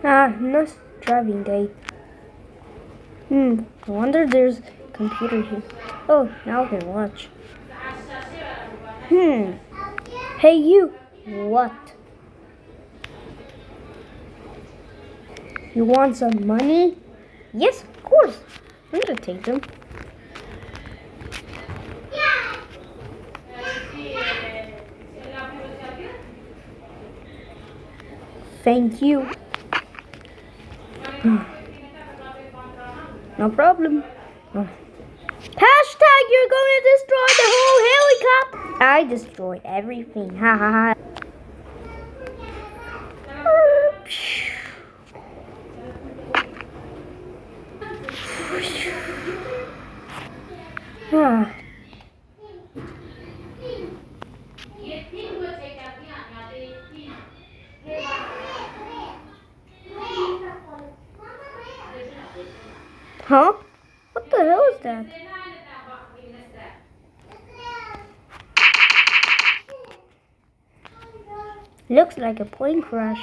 Nice driving day. I wonder there's a computer here. Oh, now I can watch. Hey you! What? You want some money? Yes, of course. I'm gonna take them. Thank you. No problem. Hashtag you're gonna destroy the whole helicopter. I destroy everything. Ha ha ha. Huh? What the hell is that? Looks like a plane crash.